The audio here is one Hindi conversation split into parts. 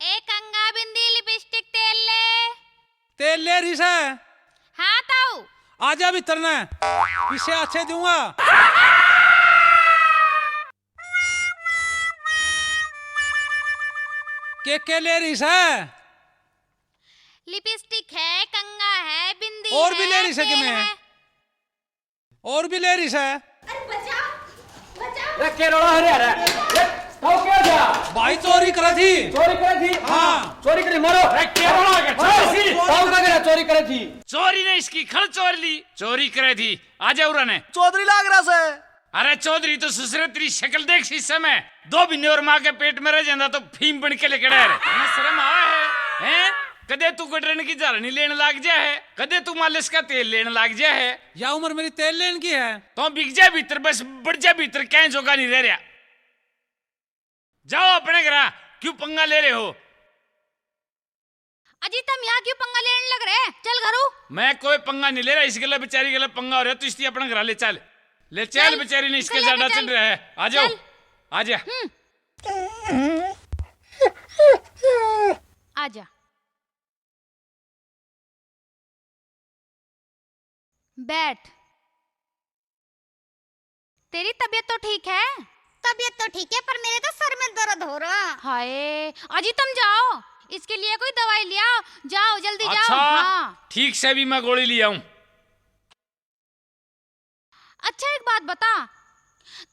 एक कंगा बिंदी लिपस्टिक तेल ले। तेल ले रही से? हाँ ताऊ। आजा भीतर ने, पीछे अच्छे दूंगा। के ले रही से? लिपस्टिक है, कंगा है, बिंदी और है, भी ले रही से कि तेल मैं? है। और भी ले रही से? अरे बचाओ, बचाओ। रे के रोड़ा हरे हरे तो क्या था? भाई चोरी करी थी। चोरी करे थी? हाँ। चोरी करी मारो। रे के रोड़ा के ताऊ का क्या चोरी करे थी? चोरी ने इसकी खल चोर ली, चोरी करे थी। आजा उरा ने। चौधरी लाग रहा से। अरे चौधरी तो ससुरे तेरी शक्ल देख शीशे में, 2 महीने और माँ के पेट में रह जाता तो फीम बन के लेकर रे। हमें शर्म आवे हैं? कदे तू गटरन की झाड़नी लेने लाग जा है, कदे तू मालिश का तेल लेने लाग जा है। या उम्र मेरी तेल लेने की है। तो बिक जा भीतर, बस बढ़ जा भीतर, कहीं जोगा नहीं रह रहा। जाओ अपने घर, क्यों पंगा ले रहे हो? अजी तुम यहाँ क्यों पंगा लेने लग रहे? चल घरू। मैं कोई पंगा नहीं ले रहा, इसके लिए बेचारी के लिए पंगा हो रहा है, तो इसलिए अपने घर ले चल। ले चल, बेचारी ने इसके ज्यादा चल रहा है। आ जाओ, आजा। आजा। बैठ। तेरी तबीयत तो ठीक है? तबीयत तो ठीक है, पर मेरे तो सर में दर्द हो रहा। हाय अजी तुम जाओ, इसके लिए कोई दवाई लिया। जाओ जल्दी अच्छा, जाओ। हाँ। ठीक से भी मैं गोली लिया हूँ। अच्छा एक बात बता,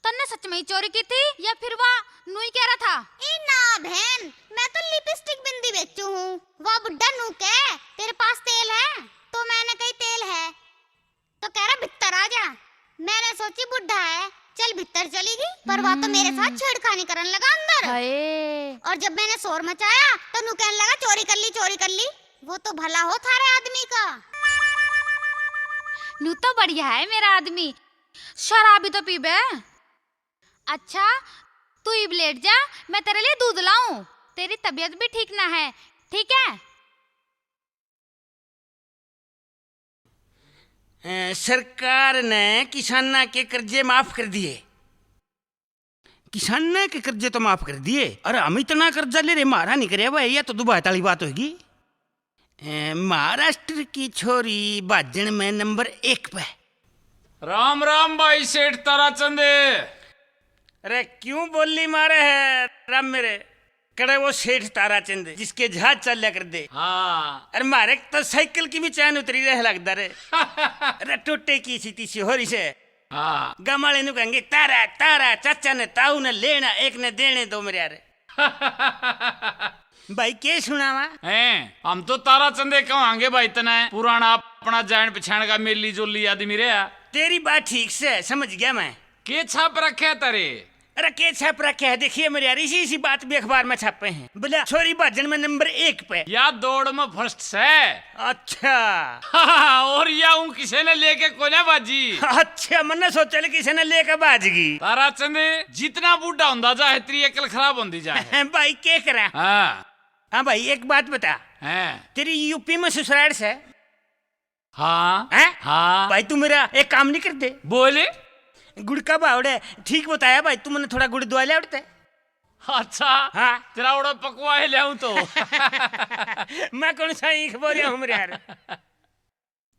तन्ने सच में ही चोरी की थी या फिर वह नुई कह रहा था? ए ना बहन, मैं तो लिपस्टिक बिंदी बेचू हूँ। वो बुड्ढा नू के तेरे पास तेल है? तो मैंने कही तेल है, तो कह रहा भीतर आ जा। मैंने सोची बुड्ढा है, चल भीतर चलेगी, पर वह तो मेरे साथ छेड़खानी करने लगा अंदर। हाय। और जब मैंने शोर मचाया तो नू कहने लगा चोरी कर ली, चोरी कर ली। वो तो भला हो थारे आदमी का। नू तो बढ़िया है मेरा आदमी, शराबी तो पीबे। अच्छा तू ही लेट जा, मैं तेरे लिए दूध लाऊं। तेरी तबीयत भी ठीक ना है, ठीक है? सरकार ने किसाना के कर्जे माफ कर दिए। किसाना के कर्जे तो माफ कर दिए, अरे हम इतना कर्जा ले रहे, मारा नहीं करे भाई, या तो दुबात वाली बात होगी। महाराष्ट्र की छोरी बाजन में नंबर 1 पे। राम राम भाई सेठ ताराचंद। अरे क्यों बोली मारे है राम मेरे? कड़े वो सेठ ताराचंद जिसके जहाज चल कर दे। हाँ। अरे मारे तो साइकिल की भी चैन उतरी रह लगता रे। अरे टूटे की सी तीसी हो रही से। हाँ। गमाले नु कहेंगे तारा तारा, चाचा ने ताऊ ने लेना, एक ने देने दो मेरे यार। भाई के सुनावा? हैं हम तो ताराचंदे कहांगे भाई, तना पुराना अपना जान पछाण का मेली जोली आदमी रे। तेरी बात ठीक से समझ गया मैं। के छाप रखे तारे? अरे के छाप रखे है? देखिए मेरे यार, इसी बात भी अखबार में छापे हैं। बोला छोरी बाजन में नंबर 1 पे। या दौड़ में फर्स्ट से। अच्छा। और या हूँ किसी ने लेके कोने बाजी। अच्छा मैंने सोचा किसी ने लेकर बाजगी। ताराचंद जितना बूढ़ा होता जाए तेरी अकल खराब होती जाए। भाई के करा? हाँ भाई एक बात बता, तेरी यूपी में ससुराल से? हाँ है? हाँ भाई तू मेरा एक काम नहीं करते? बोले। गुड़ का बावड़े ठीक बताया भाई, तू मैंने थोड़ा गुड़ दवा ले उड़ते। अच्छा हाँ तेरा उड़ा पकवा ही ले तो। मैं कौन सा ईख बोल रहा हूँ मेरे यार।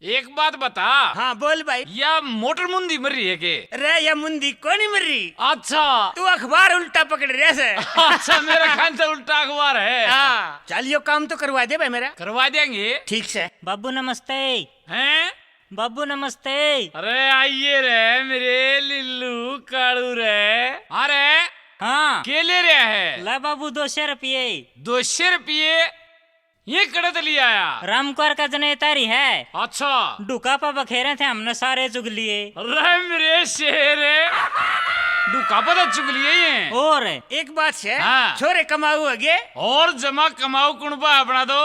एक बात बता। हाँ बोल भाई। या मोटर मुंदी मर रही है के? रे या मुंदी कौन नहीं मर रही? अच्छा तू अखबार उल्टा पकड़ रहे से। अच्छा मेरे खान से उल्टा अखबार है। हाँ चल यो काम तो करवा दे भाई मेरा। करवा देंगे। ठीक से। बाबू नमस्ते। हैं? बाबू नमस्ते। अरे आइए रे मेरे लिल्लू काड़ू रे। अरे हाँ के ले रहा है? ला बाबू 200 रुपये। 200 रुपये ये कड़त लिया आया? रामकुआर का जनेतारी है। अच्छा डुका पा बखेरे थे, हमने सारे चुग लिए। अरे मेरे शेर डुका पता चुग लिए ये। और एक बात से हाँ। छोरे कमाऊ अगे और जमा कमाऊ कुणबा अपना दो।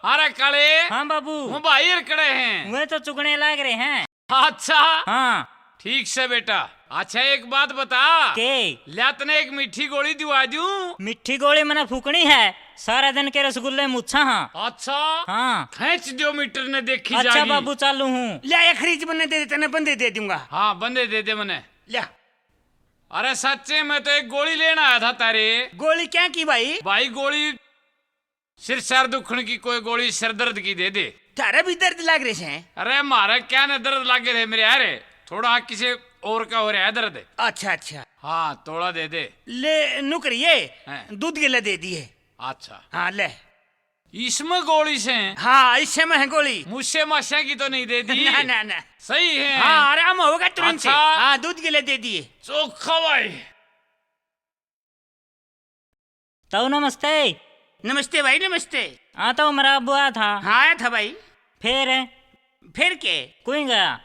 अरे काले। हाँ बाबू वो बाहर खड़े हैं। वे तो चुगने लग रहे हैं। अच्छा हाँ ठीक से बेटा। अच्छा एक बात बता के लिया तने एक मीठी गोली दिवा दूं? मिट्टी गोली मैंने फूकनी है, सारा दिन के रसगुल्ले मुच्छा। हाँ अच्छा हाँ खींच दो मीटर ने देखी अच्छा जागी। बाबू चालू हूँ। लिया खरीद बने दे देते, बंदे दे दूंगा। हाँ बंदे दे दे मने। लिया। अरे सच्चे मैं तो एक गोली लेना आया था तारे। गोली क्या की भाई? भाई गोली सिर सर दुखने की कोई गोली सिर दर्द की दे दे। थारा भी दर्द लग रहे हैं? अरे मारा क्या न दर्द लागे थे मेरे यारे, थोड़ा किसी और का हो रहा है दर्द। अच्छा अच्छा, हाँ थोड़ा दे दे। ले नुकरिए, हैं। दूध गिला दे दिए। अच्छा हाँ ले। इसमें गोली से हैं? हाँ इससे में है गोली। मुझसे माशा की तो नहीं दे दी? ना ना ना, सही है। हाँ आराम होगा तुरंत से। अच्छा। हाँ दूध गिला दे दिए। चोखा भाई। ताऊ नमस्ते। नमस्ते भाई नमस्ते। आता हूँ, मेरा अब्बू आया था। हाँ आया था भाई। फिर के कोई गया?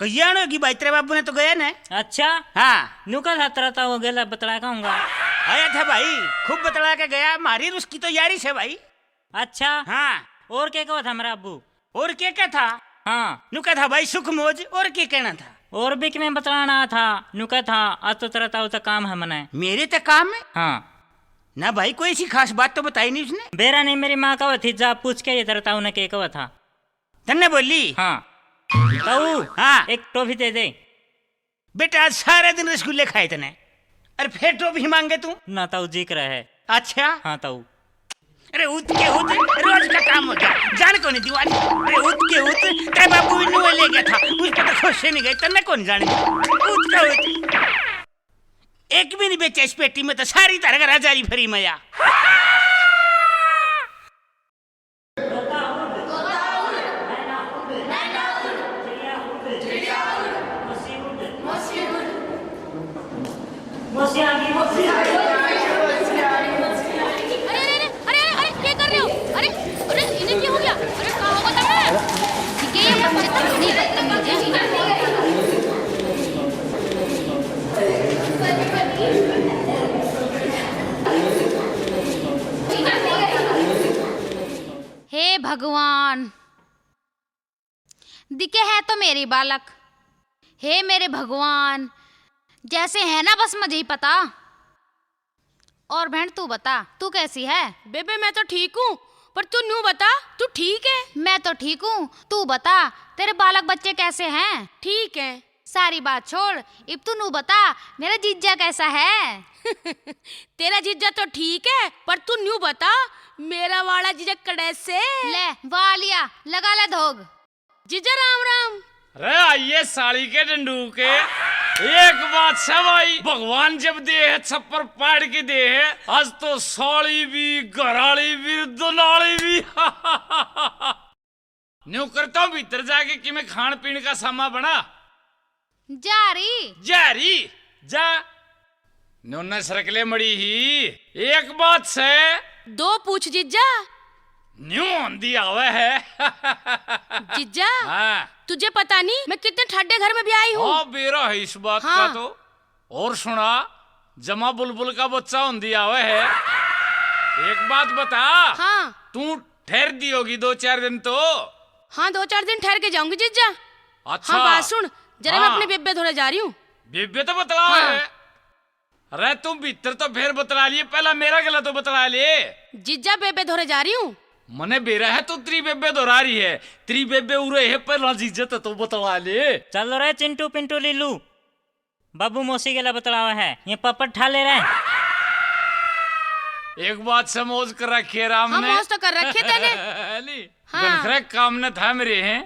कहिया होगी भाई, तेरे बाबू ने तो गया ना। अच्छा हाँ नुका था तरता वो गेला बतला कहूँगा। आया था भाई, खूब बतला के गया, मारी उसकी तो यारी से भाई। अच्छा हाँ और क्या कहा था मेरा अब्बू? और क्या था? हाँ नुका था भाई सुख मौज, और क्या कहना था? और भी कि मैं बतलाना था। नुका था आज तो तरता तो काम है मने। मेरे तक काम है हाँ ना भाई, कोई ऐसी खास बात तो बताई नहीं उसने। बेरा नहीं, मेरी माँ कहा थी जा पूछ के ये तरता उन्हें क्या कहा था। तन्ने बोली? हाँ ताऊ हाँ एक टॉफी दे दे। बेटा आज सारे दिन रसगुल्ले खाए तने, अरे फिर टॉफी मांगे तू? ना ताऊ जिक्र है। अच्छा हाँ ताऊ। अरे उठ के उठ, रोज का काम होता है, जान कौन है दीवानी? अरे उठ के उठ, तेरे बाबू भी नुए ले गया था, उसको तो खुश से नहीं गई, तन्ने कौन जाने? उठ के उठ, एक भी नहीं बेचा इस पेटी में तो सारी तरह का राजारी भरी मया। अरे क्या कर रहे हो? अरे अरे इन्हें क्या हो गया? अरे कहाँ होगा तुम्हें? ये बच्चे तो नहीं बदतमीज हैं। हे भगवान, दिखे है तो मेरी बालक। हे मेरे भगवान, जैसे है ना बस मुझे ही पता। और बहन तू बता, तू कैसी है? बेबे मैं तो ठीक हूँ, पर तू न्यू बता, तू ठीक है? मैं तो ठीक हूँ, तू बता तेरे बालक बच्चे कैसे हैं? ठीक है। सारी बात छोड़, अब तू नू बता मेरा जीजा कैसा है? तेरा जीजा तो ठीक है, पर तू न्यू बता मेरा वाला जीजा कड़े से। ले वालिया लगा ले धोग। जीजा राम राम। अरे आइए साड़ी के डंडू के। एक बात है भाई, भगवान जब दे है छप्पर पाड़ के दे है, आज तो साड़ी भी घराड़ी भी दुलाड़ी भी। न्यू करता हूँ भीतर जाके कि मैं खान पीने का सामा बना। जारी जा न्योना सरकले मड़ी ही। एक बात से दो पूछ जीजा। न्यू आंधी आवे है। जीजा हाँ तुझे पता नहीं मैं कितने ठंडे घर में भी आई हूँ। हाँ बेरा है इस बात हाँ। का तो। और सुना, जमा बुलबुल का बच्चा आंधी आवे है। एक बात बता, हाँ तू ठहर दी होगी 2-4 दिन तो? हाँ 2-4 दिन ठहर के जाऊंगी जीजा। अच्छा हाँ बात सुन जरा, हाँ। मैं अपने बेबे धोने जा रही हूँ। बेबे तो बतला हाँ। है। अरे तुम भीतर तो फिर बतला लिए, पहला मेरा गला तो बतला लिए। जीजा बेबे धोने जा रही हूँ। मने बेरा है तो त्री बेबे दोहरा रही है, त्री बेबे उरे है पहला जीजत तो बतला ले। चल रहे चिंटू पिंटू लीलू, बाबू मौसी गेला बतलावा है, ये पपट ठा ले रहे। एक बात समझ कर रखिए राम हम ने। मौज तो कर रखे तेने। हाँ। गनखरे काम न था मेरे हैं।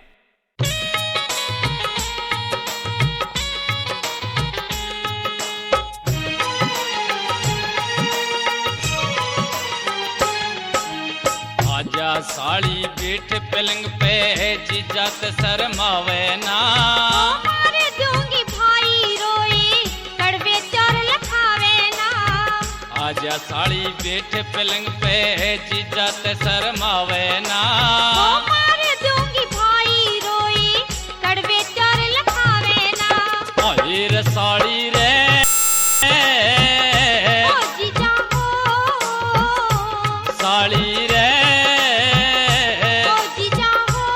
आजा साड़ी बैठ पलंग पे, जीजा ते शर्मावे ना। मारे दूंगी भाई रोई, कड़वे चोर लखावे ना। आजा साड़ी बैठ पलंग पे, जीजा ते शर्मावे ना। मारे दूंगी भाई रोई, कड़वे चोर लखावे ना। आए रे साड़ी रे, ओ जीजा हो, साड़ी रे, ओ जीजा हो।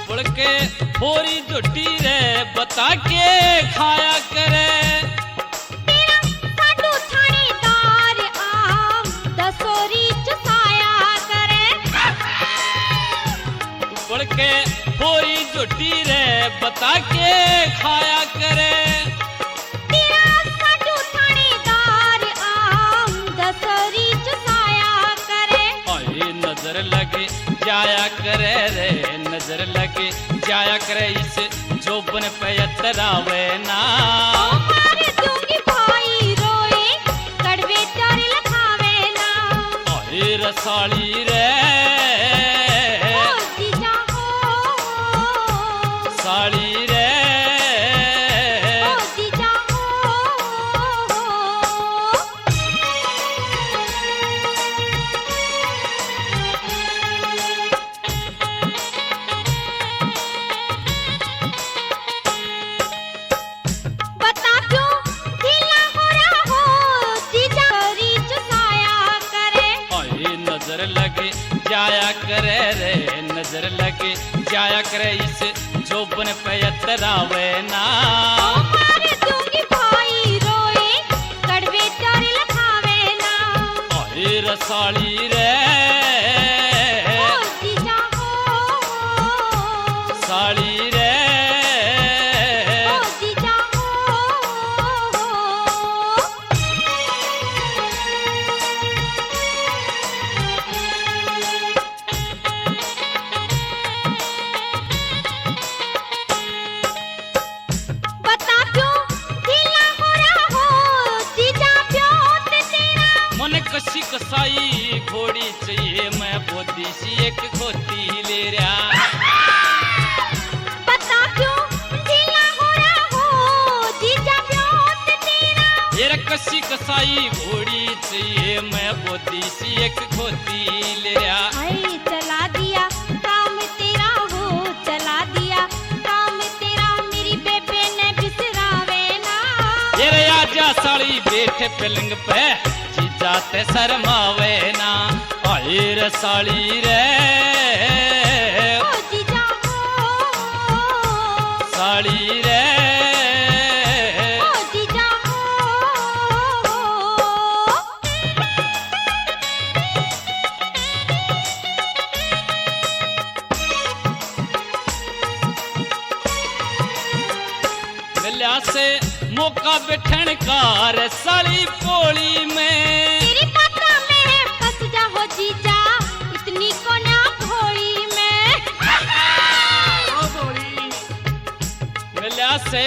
बुड़ के बोरी झुट्टी रे, बता के खाया करे। तेरा साडू थानेदार आम, दसोरी चुसाया करे। के बोरी झूठी रे बता के खाया करे। तेरा साडू थानेदार आम दसरी चुसाया करे। आई नजर लगे जाया करे रे नजर लगे जाया करे इस जोबन पे अतरावे ना। ओ मार दूंगी भाई रोए कड़वे चार लखावे ना। आई रसाली रे ओ जीजा हो साली रे ओ जीजा हो। बता क्यों ढीला हो रहा हो जीजा री चुसाया करे। आई नजर लगे जाया करे रे नजर लगे जाया करे इस जोबन पे अतरावे ना। ओ मार दूंगी भाई रोए कड़वे चार लखावे ना। आई रसाली रे ओ जीजा हो साली रे ओ जीजा हो। बता क्यों ढीला हो रहा हो जीजा प्योत तेरा। मन कसी कसाई घोड़ी चाहिए मैं बोदी सी एक खोती ले रहा। बता क्यों ढीला हो रहा हो जीजा प्योत तेरा। ये कसी कसाई घोड़ी चाहिए मैं बोदी सी एक खोती ले रहा। हाय चला दिया काम तेरा हो चला दिया काम तेरा मेरी बेबे ने बिसरावे ना। ये रे आजा साली बैठे पलंग पे जीजा ते शर्मावे ना। आई रसाली रे ओ जीजा हो साली रे ओ जीजा हो। मिल्या से मौका बैठन का रे साली पोली में। तेरी पता में फंस जा हो जीजा इतनी को ना भोली में। मिल्या से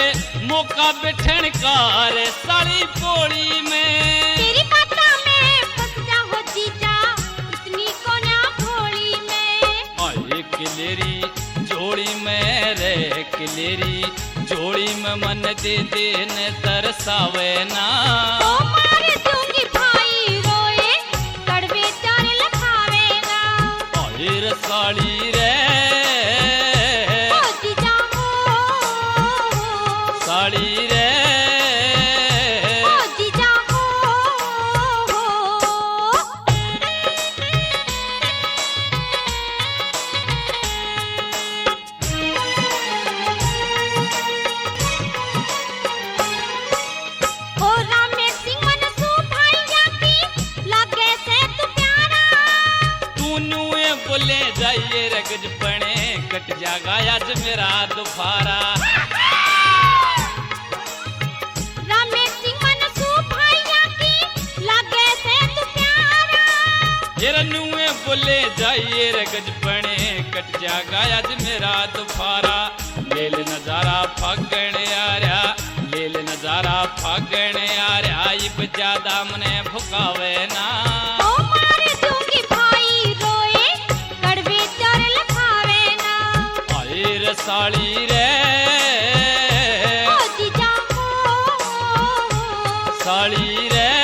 मौका बैठन का रे साली पोली में। तेरी पता में फंस जा हो जीजा इतनी को ना भोली में। आई किलेरी जोड़ी में रे किलेरी जोड़ी में मन दे देने तरसावे ना। ओ मार दूंगी भाई रोए कड़वे चार लखावे ना। आई रसाली रे ओ जीजा हो साली रे ओ जीजा हो। ओ रामेश सिंह मनसू भाईया की लागे से तू प्यारा। तू नुए बोले जाइए रगज पने कट जागा आज मेरा दोफारा। रामेश सिंह मनसू भाईया की लागे से तू प्यारा। ये नुए बोले जाइए रगज पने कट जागा आज मेरा दोफारा। लेल नजारा फागण आर्या लेल नजारा फागण आर्या इब ज्यादा मने भुकावे ना। ओ मार दूंगी भाई रोए कड़वे चार लखावे ना। आई रसाली रे ओ जीजा हो साली रे